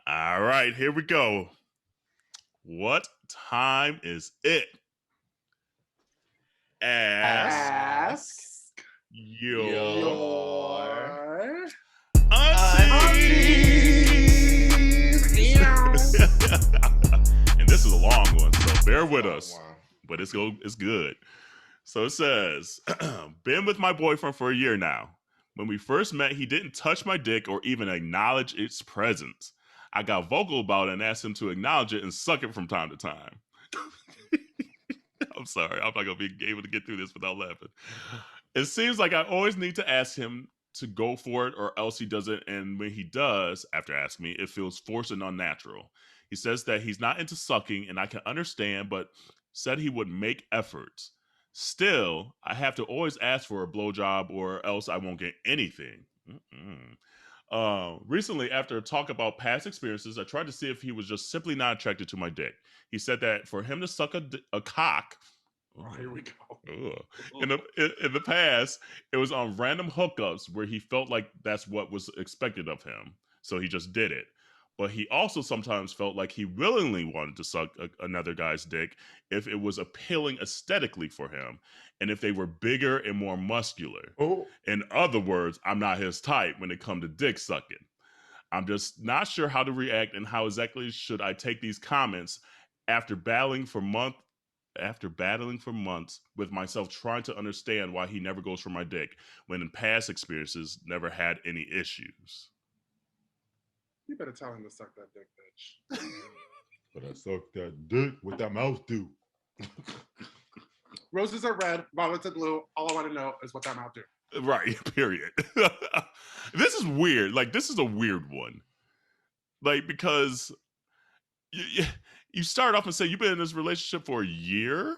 All right, here we go. What time is it? Ask Ask your your aunties. aunties. And this is a long one, so bear with Long us. one. But it's good. So it says, been with my boyfriend for a year now. When we first met, he didn't touch my dick or even acknowledge its presence. I got vocal about it and asked him to acknowledge it and suck it from time to time. I'm sorry, I'm not going to be able to get through this without laughing. It seems like I always need to ask him to go for it or else he doesn't. And when he does, after asking me, it feels forced and unnatural. He says that he's not into sucking and I can understand, but said he would make efforts. Still, I have to always ask for a blowjob or else I won't get anything. Recently, after a talk about past experiences, I tried to see if he was just simply not attracted to my dick. He said that for him to suck a cock, Oh, here we go. in the past, it was on random hookups where he felt like that's what was expected of him, so he just did it. But he also sometimes felt like he willingly wanted to suck another guy's dick if it was appealing aesthetically for him, and if they were bigger and more muscular. Oh, In other words, I'm not his type when it comes to dick sucking. I'm just not sure how to react and how exactly should I take these comments after battling for months with myself trying to understand why he never goes for my dick when in past experiences never had any issues. You better tell him to suck that dick, bitch. but I suck that dick. What that mouth do? Roses are red, violets are blue. All I want to know is what that mouth do. Right, period. This is weird. Like, this is a weird one. Like, because you start off and say you've been in this relationship for a year.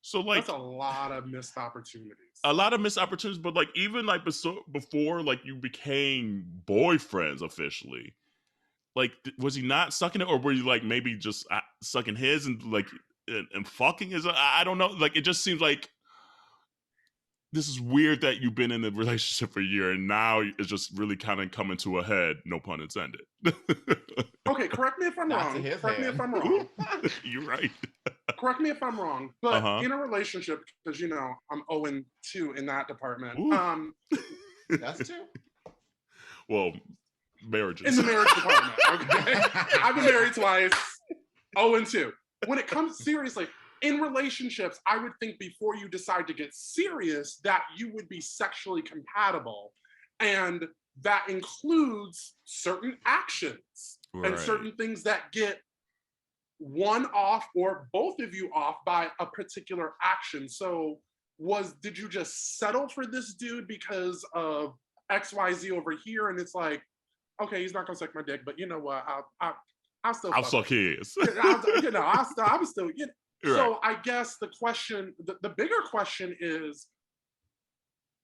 So, like, that's a lot of missed opportunities. A lot of missed opportunities, but like even like before, like you became boyfriends officially. Like, was he not sucking it, or were you like maybe just sucking his and like and fucking his? I don't know. Like, it just seems like this is weird that you've been in a relationship for a year and now it's just really kind of coming to a head. No pun intended. Okay, correct me if I'm wrong. Correct me if I'm wrong. You're right. Correct me if I'm wrong. But in a relationship, because you know I'm 0-2 in that department. That's 2. Well, marriages. In the marriage department. Okay, I've been married twice. 0-2. When it comes seriously. In relationships, I would think before you decide to get serious that you would be sexually compatible. And that includes certain actions and certain things that get one off or both of you off by a particular action. So did you just settle for this dude because of XYZ over here? And it's like, okay, he's not gonna suck my dick, but you know what? I'll suck his. I'm still, you know. Right. So I guess the question, the bigger question is,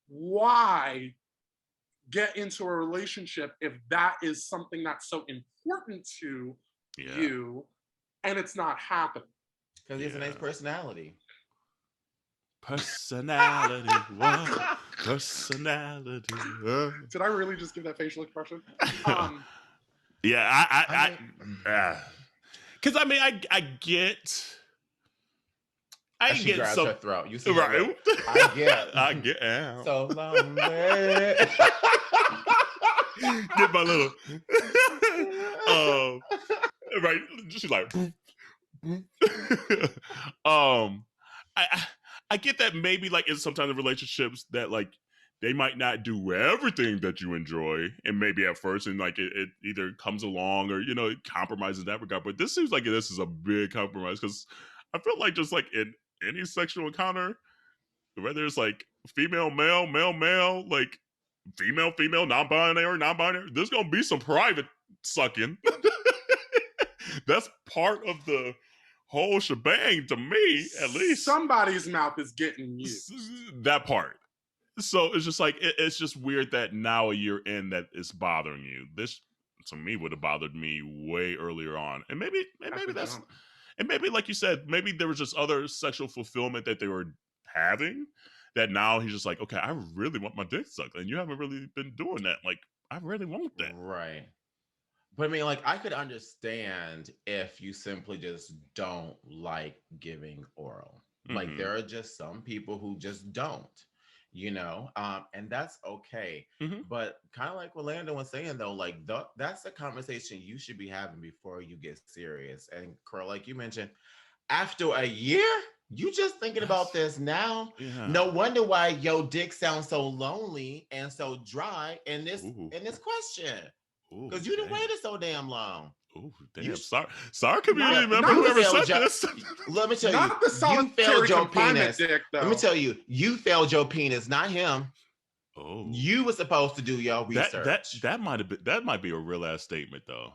why get into a relationship if that is something that's so important to you and it's not happening? Because he has a nice personality. Personality, what? Personality. Did I really just give that facial expression? Yeah, because I mean, I get. She grabs her throat. You see, right? I get out. So long, man. Get my little. Right? She's like. I get that maybe like in sometimes in relationships that like they might not do everything that you enjoy, and maybe at first, and like it either comes along or you know it compromises in that regard. But this seems like this is a big compromise because I feel like just like in any sexual encounter, whether it's like female, male, male, male, like female, female, non-binary, there's gonna be some private sucking. That's part of the whole shebang to me, at least. Somebody's mouth is getting used. That part. So it's just like it's just weird that now a year in that it's bothering you. This to me would have bothered me way earlier on, and maybe that's. And maybe, like you said, maybe there was just other sexual fulfillment that they were having that now he's just like, okay, I really want my dick sucked. And you haven't really been doing that. Like, I really want that. Right. But I mean, like, I could understand if you simply just don't like giving oral. Like, Mm-hmm. there are just some people who just don't, and that's okay. Mm-hmm. But kind of like what Landon was saying, though, like, that's a conversation you should be having before you get serious. And, Carl, like you mentioned, after a year, you just thinking about That's this now. yeah. No wonder why your dick sounds so lonely and so dry in this Ooh. in this question. Ooh, Because you done damn. waited so damn long. Ooh, You damn. Sorry, community Not, member, not, you whoever failed said your, this. let me tell you, not the you failed solitary your confinement penis. dick, though. Let me tell you, you failed your penis, not him. Oh, You were supposed to do your research. that might be a real ass statement though.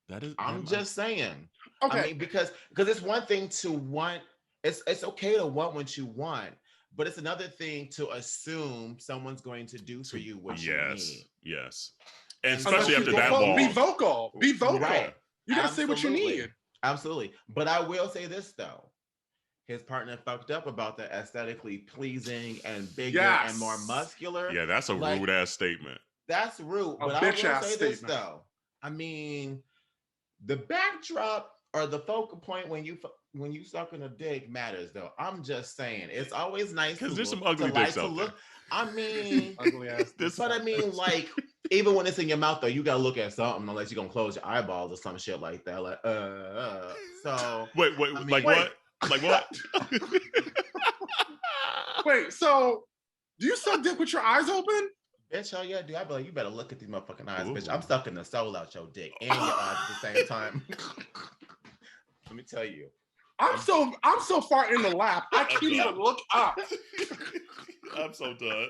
That I'm might. just saying. I Okay. mean, because it's one thing to want. It's okay to want what you want, but it's another thing to assume someone's going to do for you what you need. Yes, and And especially so after you that gotta long. Be vocal. Be vocal. Right. You gotta say what you need. Absolutely. But I will say this though. His partner fucked up about the aesthetically pleasing and bigger and more Yes. muscular. Yeah, that's a Like, rude ass statement. that's rude. A But I will bitch-ass say this statement. though. I mean, the backdrop or the focal point when you sucking a dick matters though. I'm just saying. It's always nice to Because there's some look ugly dicks out look. I mean, Ugly ass. This- but I mean, like, even when it's in your mouth though, you gotta look at something unless you're gonna close your eyeballs or some shit like that. Like, so Wait, I mean, like what? Like what? Wait, so do you suck dick with your eyes open? bitch, hell yeah, dude. I be like, you better look at these motherfucking eyes, bitch. I'm Ooh. sucking the soul out your dick and your eyes at the same time. Let me tell you. I'm so far in the lap, I can't even look up. I'm so done.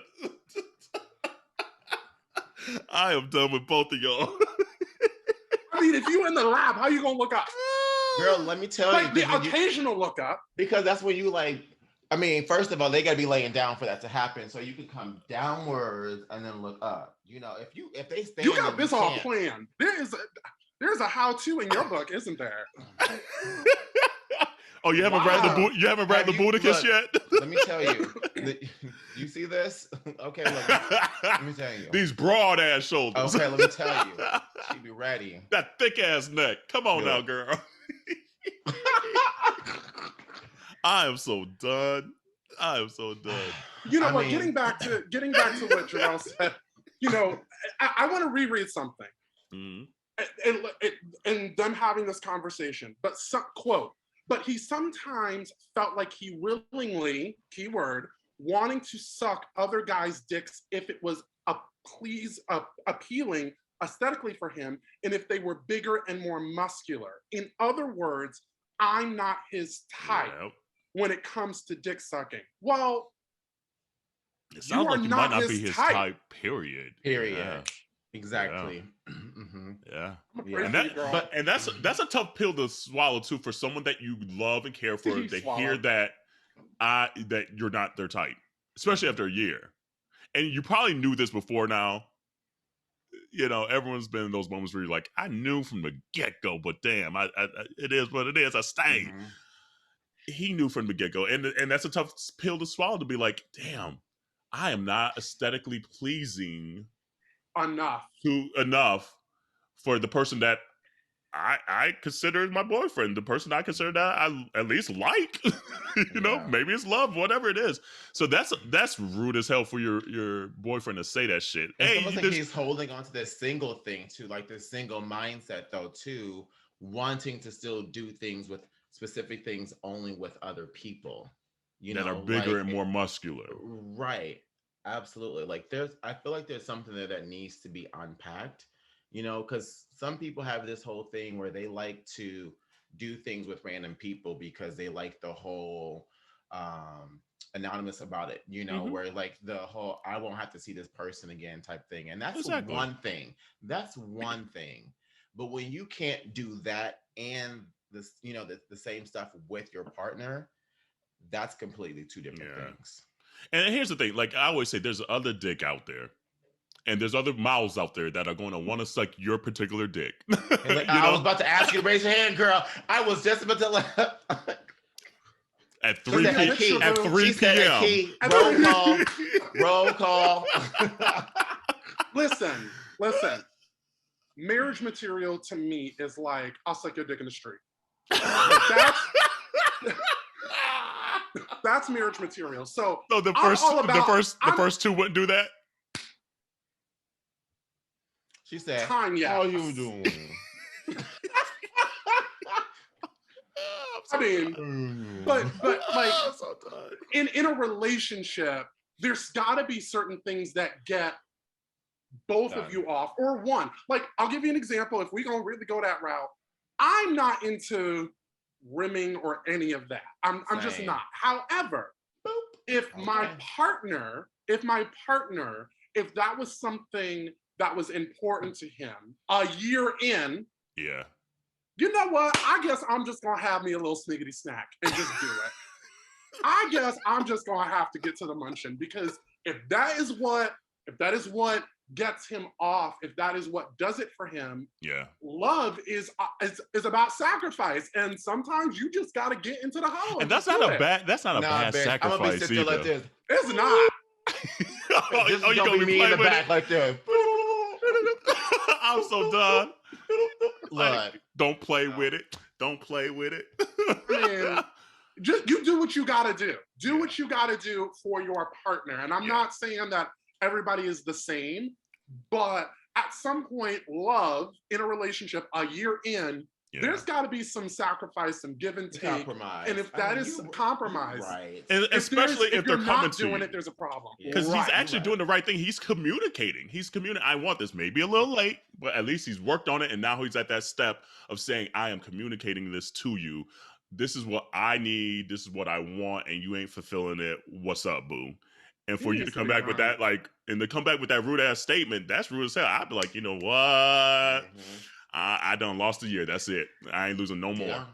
I am done with both of y'all. I mean, if you in the lab, how you gonna look up? Girl, let me tell Like you. the occasional look up. Because that's when you like, I mean, first of all, they gotta be laying down for that to happen. So you can come downwards and then look up. If they stand, You got this all can't. planned. There's a how-to in your book, isn't there? Oh, you haven't read the Buddhist yet? Let me tell you. You see this? Okay, let me tell you. These broad ass shoulders. Okay, let me tell you. She be ready. That thick ass neck. Come on now, girl. I am so done. You know I what? mean- Getting back to what Jarrell said. I want to reread something. Mhm. And them having this conversation, but quote, but he sometimes felt like he willingly, keyword, wanting to suck other guys' dicks if it was appealing aesthetically for him, and if they were bigger and more muscular. In other words, I'm not his type Yep. when it comes to dick sucking. Well, It sounds are like you not might not his be his type. type. Period. Period. Exactly. Mhm. Yeah. I'm Yeah. afraid And for you, that, girl. and that's a tough pill to swallow too for someone that you love and care for to Swallow. hear that that you're not their type, especially after a year. And you probably knew this before now. Everyone's been in those moments where you're like, I knew from the get-go, but damn, I it is what it is. I stayed. Mhm. He knew from the get-go. And that's a tough pill to swallow, to be like, damn, I am not aesthetically pleasing enough for the person that I consider my boyfriend, the person I consider that I at least like. Yeah. Maybe it's love, whatever it is. So that's rude as hell for your boyfriend to say that shit. It's Hey, almost like he's holding on to this single thing too, like this single mindset though too, wanting to still do things with specific things only with other people, that are bigger and more muscular. Right. Absolutely. Like I feel like there's something there that needs to be unpacked, because some people have this whole thing where they like to do things with random people because they like the whole anonymous about it, where like the whole I won't have to see this person again type thing. And that's Exactly. one thing. That's one thing. But when you can't do that and this, the same stuff with your partner, that's completely two different things. And here's the thing, like I always say, there's other dick out there. And there's other mouths out there that are going to want to suck your particular dick. I was about to ask you to raise your hand, girl. I was just about to at 3 p.m. Roll call. Listen. marriage material to me is like, I'll suck your dick in the street. That's marriage material. So the first two wouldn't do that. She said, time, yeah. How you doing? I mean, but like in a relationship, there's got to be certain things that get both of you off, or one. Like, I'll give you an example. If we gonna really go that route, I'm not into rimming or any of that. I'm just not. However, if my partner, if that was something that was important to him a year in, yeah, you know what? I guess I'm just gonna have me a little sniggity snack and just do it. I guess I'm just gonna have to get to the munching, because if that is what gets him off, if that is what does it for him, yeah, love is about sacrifice, and sometimes you just got to get into the hole. And that's not a bad bitch, sacrifice I'm gonna be sitting either. Like this. It's not. You gonna be me in the back like this? I'm so done. Look, don't play with it. Don't play with it. Man, just you do what you gotta do. Do what you gotta do for your partner. And I'm not saying that everybody is the same, but at some point, love in a relationship, a year in, there's got to be some sacrifice, some give and take. Compromise. And if that is some compromise, right? And especially if they're coming to doing you, it, there's a problem. Because he's actually doing the right thing. He's communicating. I want this. Maybe a little late, but at least he's worked on it. And now he's at that step of saying, I am communicating this to you. This is what I need. This is what I want. And you ain't fulfilling it. What's up, boo? And for you to come back with that, and to come back with that rude ass statement, that's rude as hell. I'd be like, you know what? I done lost a year. That's it. I ain't losing no more. Yeah.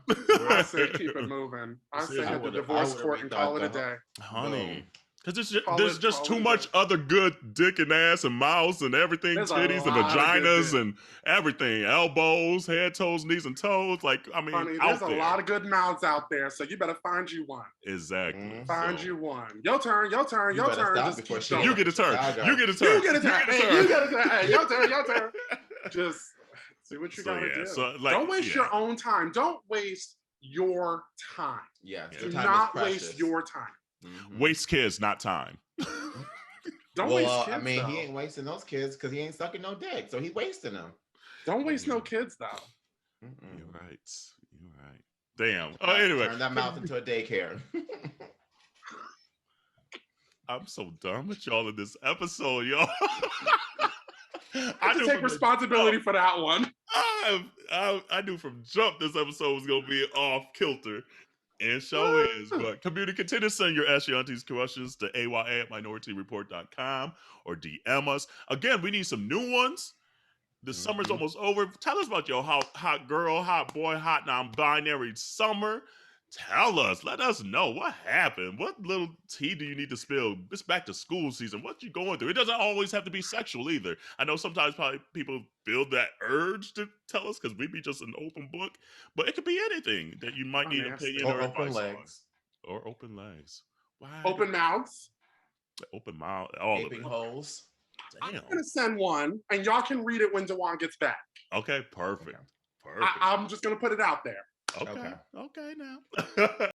I say keep it moving. I say hit the divorce court and call it a day. Honey. Because there's just too much other good dick and ass and mouths and everything, titties and vaginas and everything, elbows, head, toes, knees, and toes. Like, I mean, honey, there's a lot of good mouths out there, so you better find you one. Exactly. Find you one. Your turn. Just keep going. You get a turn. You get a turn. You get a turn. You get a turn. Hey, your turn. Just see what you gotta do. So, don't waste your own time. Don't waste your time. Do not waste your time. Waste kids, not time. Don't waste kids. I mean, he ain't wasting those kids because he ain't sucking no dick, so he's wasting them. Don't waste no kids, though. You're right. Damn. Oh, anyway, turn that mouth into a daycare. I'm so done with y'all in this episode, y'all. I can take responsibility for that one. I knew from jump this episode was gonna be off kilter. And show is, but community, continue to send your Ask Yo Aunteas questions to aya@minoriteareport.com or DM us. Again, we need some new ones. The summer's almost over. Tell us about your hot girl, hot boy, hot non-binary summer. Tell us. Let us know what happened. What little tea do you need to spill? It's back to school season. What you going through? It doesn't always have to be sexual either. I know sometimes probably people feel that urge to tell us because we be just an open book, but it could be anything that you might need opinion or open legs. On. Or open legs. Why? Open mouths. Open mouth. All gaping holes. Damn. I'm gonna send one, and y'all can read it when Dewan gets back. Okay, perfect. I'm just gonna put it out there. Okay now.